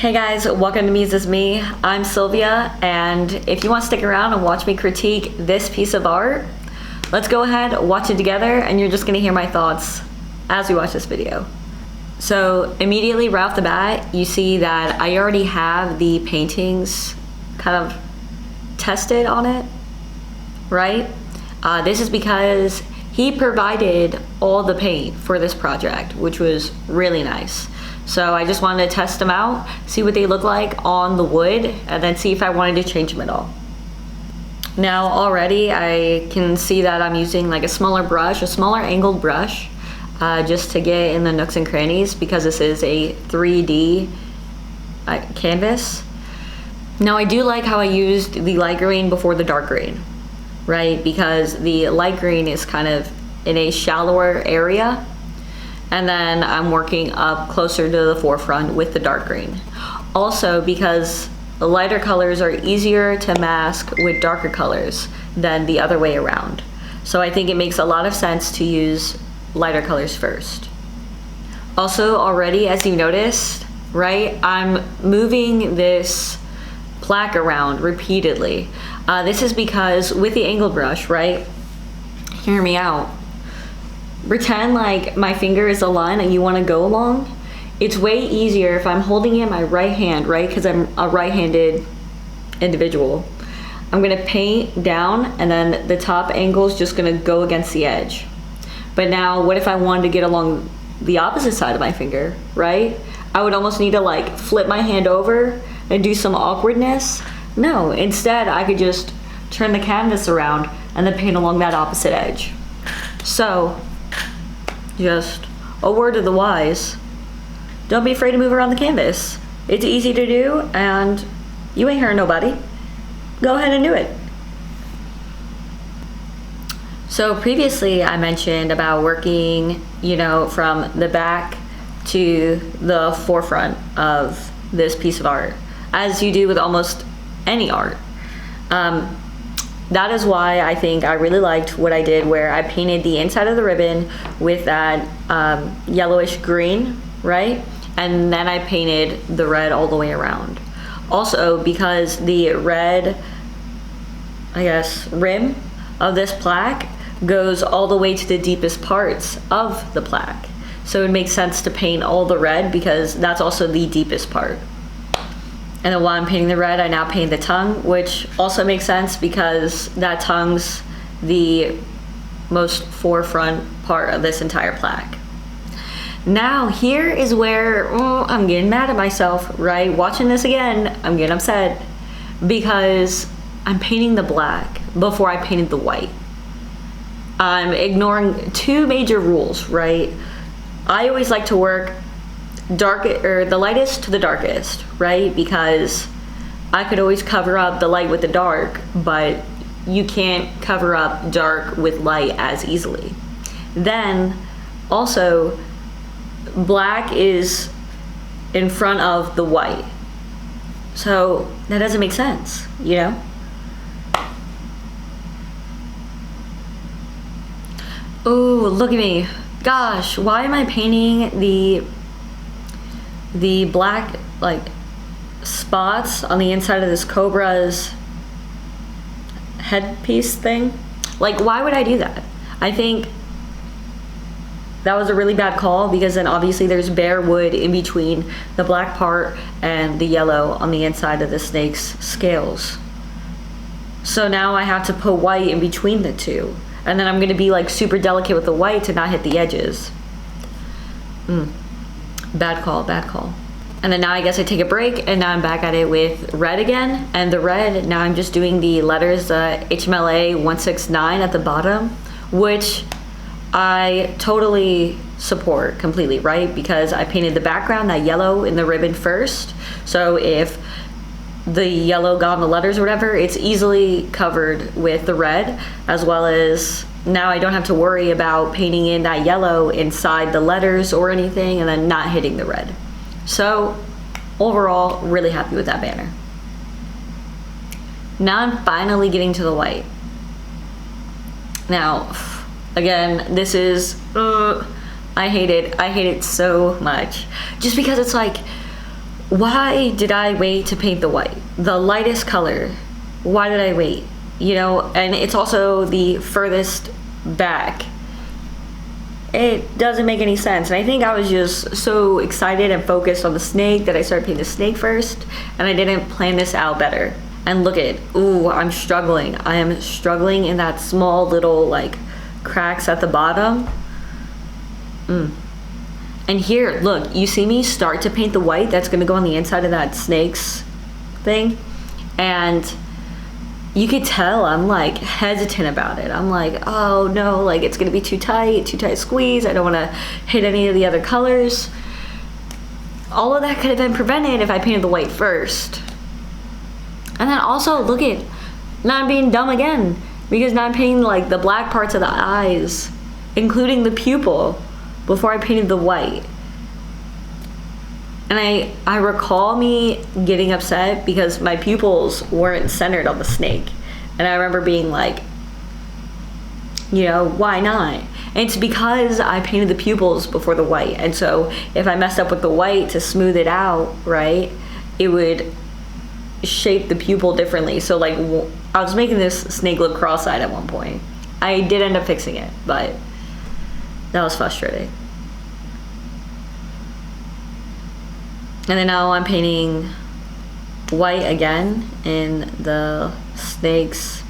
Hey guys, welcome to Me's Is Me. I'm Sylvia, and if you want to stick around and watch me critique this piece of art, let's go ahead, watch it together, and you're just gonna hear my thoughts as we watch this video. So immediately right off the bat, you see that I already have the paintings kind of tested on it, right? This is because he provided all the paint for this project, which was really nice. So I just wanted to test them out, see what they look like on the wood, and then see if I wanted to change them at all. Now already I can see that I'm using like a smaller brush, a smaller angled brush, just to get in the nooks and crannies because this is a 3D canvas. Now I do like how I used the light green before the dark green, right? Because the light green is kind of in a shallower area, and then I'm working up closer to the forefront with the dark green. Also because the lighter colors are easier to mask with darker colors than the other way around. So I think it makes a lot of sense to use lighter colors first. Also already, as you noticed, right, I'm moving this plaque around repeatedly. This is because with the angled brush, right, hear me out. Pretend like my finger is a line and you want to go along. It's way easier if I'm holding it in my right hand, right? Because I'm a right-handed individual. I'm gonna paint down and then the top angle is just gonna go against the edge. But now what if I wanted to get along the opposite side of my finger, right? I would almost need to like flip my hand over and do some awkwardness. No, instead I could just turn the canvas around and then paint along that opposite edge. So, just a word to the wise, don't be afraid to move around the canvas. It's easy to do and you ain't hurting nobody. Go ahead and do it. So previously I mentioned about working, you know, from the back to the forefront of this piece of art, as you do with almost any art. That is why I think I really liked what I did, where I painted the inside of the ribbon with that yellowish green, right? And then I painted the red all the way around. Also, because the red, I guess, rim of this plaque goes all the way to the deepest parts of the plaque. So it makes sense to paint all the red because that's also the deepest part. And then while I'm painting the red, I now paint the tongue, which also makes sense because that tongue's the most forefront part of this entire plaque. Now here is where I'm getting mad at myself, right? Watching this again, I'm getting upset because I'm painting the black before I painted the white. I'm ignoring two major rules, right? I always like to work the lightest to the darkest, right? Because I could always cover up the light with the dark, but you can't cover up dark with light as easily. Then also black is in front of the white, so that doesn't make sense, you know? Oh, look at me. Gosh, why am I painting the black like spots on the inside of this cobra's headpiece thing? Like, why would I do that? I think that was a really bad call because then obviously there's bare wood in between the black part and the yellow on the inside of the snake's scales. So now I have to put white in between the two. And then I'm gonna be like super delicate with the white to not hit the edges. Bad call, bad call. And then now I guess I take a break and now I'm back at it with red again. And the red, now I'm just doing the letters HMLA 169 at the bottom, which I totally support completely, right? Because I painted the background, that yellow in the ribbon first. So if the yellow got on the letters or whatever, it's easily covered with the red, as well as now I don't have to worry about painting in that yellow inside the letters or anything and then not hitting the red. So overall, really happy with that banner. Now I'm finally getting to the white. Now, again, this is, I hate it so much. Just because it's like, why did I wait to paint the white? The lightest color. Why did I wait? You know, and it's also the furthest back. It doesn't make any sense. And I think I was just so excited and focused on the snake that I started painting the snake first, and I didn't plan this out better. And look at, ooh, I'm struggling. I am struggling in that small little like cracks at the bottom. And here, look, you see me start to paint the white that's gonna go on the inside of that snake's thing. And you could tell I'm like hesitant about it. I'm like, oh no, like it's gonna be too tight squeeze. I don't wanna hit any of the other colors. All of that could have been prevented if I painted the white first. And then also, look at, now I'm being dumb again, because now I'm painting like the black parts of the eyes, including the pupil, before I painted the white. And I recall me getting upset because my pupils weren't centered on the snake. And I remember being like, you know, why not? And it's because I painted the pupils before the white. And so if I messed up with the white to smooth it out, right, it would shape the pupil differently. So like, I was making this snake look cross-eyed at one point. I did end up fixing it, but that was frustrating. And then now I'm painting white again in the snake's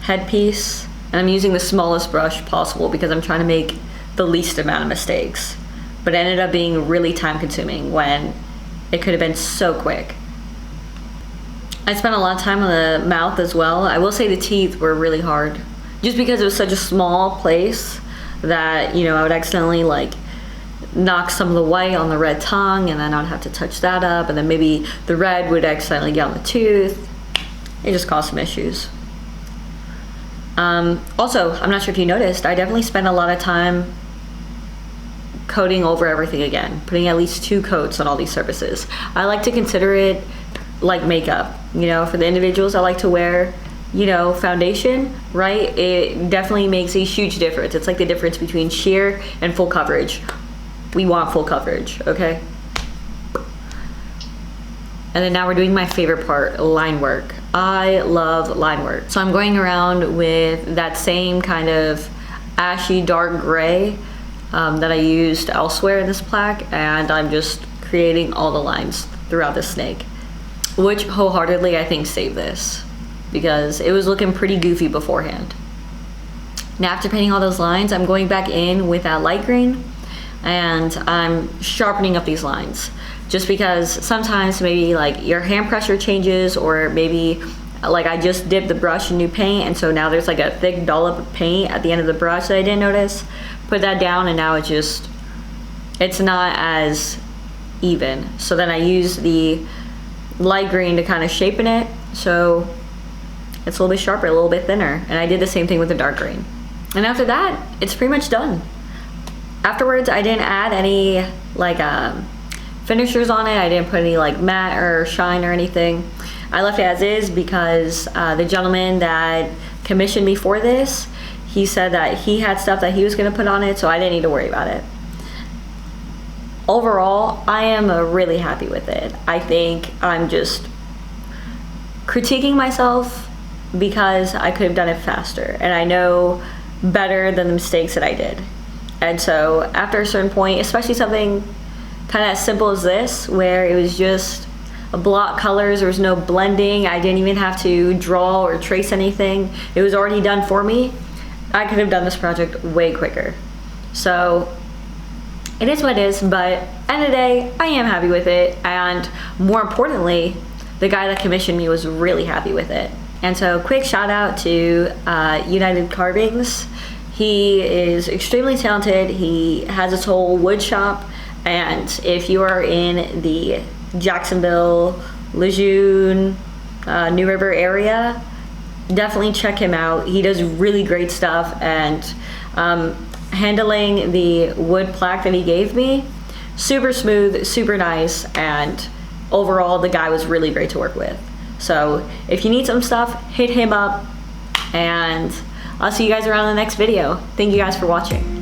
headpiece. And I'm using the smallest brush possible because I'm trying to make the least amount of mistakes. But it ended up being really time consuming when it could have been so quick. I spent a lot of time on the mouth as well. I will say the teeth were really hard. Just because it was such a small place that, you know, I would accidentally like knock some of the white on the red tongue, and then I'd have to touch that up, and then maybe the red would accidentally get on the tooth. It just caused some issues. Also, I'm not sure if you noticed, I definitely spent a lot of time coating over everything again, putting at least 2 coats on all these surfaces. I like to consider it like makeup. You know, for the individuals I like to wear, you know, foundation, right? It definitely makes a huge difference. It's like the difference between sheer and full coverage. We want full coverage, okay? And then now we're doing my favorite part, line work. I love line work. So I'm going around with that same kind of ashy dark gray that I used elsewhere in this plaque, and I'm just creating all the lines throughout the snake, which wholeheartedly I think saved this because it was looking pretty goofy beforehand. Now after painting all those lines, I'm going back in with that light green and I'm sharpening up these lines, just because sometimes maybe like your hand pressure changes, or maybe like I just dipped the brush in new paint and so now there's like a thick dollop of paint at the end of the brush that I didn't notice. Put that down and now it's not as even. So then I use the light green to kind of shape in it so it's a little bit sharper, a little bit thinner. And I did the same thing with the dark green. And after that, it's pretty much done. Afterwards, I didn't add any like finishers on it. I didn't put any like matte or shine or anything. I left it as is because the gentleman that commissioned me for this, he said that he had stuff that he was gonna put on it, so I didn't need to worry about it. Overall, I am really happy with it. I think I'm just critiquing myself because I could have done it faster, and I know better than the mistakes that I did. And so after a certain point, especially something kind of as simple as this, where it was just a block colors, there was no blending, I didn't even have to draw or trace anything, it was already done for me, I could have done this project way quicker. So it is what it is, but end of the day, I am happy with it, and more importantly, the guy that commissioned me was really happy with it. And so quick shout out to United Carvings. He is extremely talented. He has his whole wood shop, and if you are in the Jacksonville, Lejeune, New River area, definitely check him out. He does really great stuff, and handling the wood plaque that he gave me, super smooth, super nice, and overall the guy was really great to work with. So if you need some stuff, hit him up, and I'll see you guys around in the next video. Thank you guys for watching.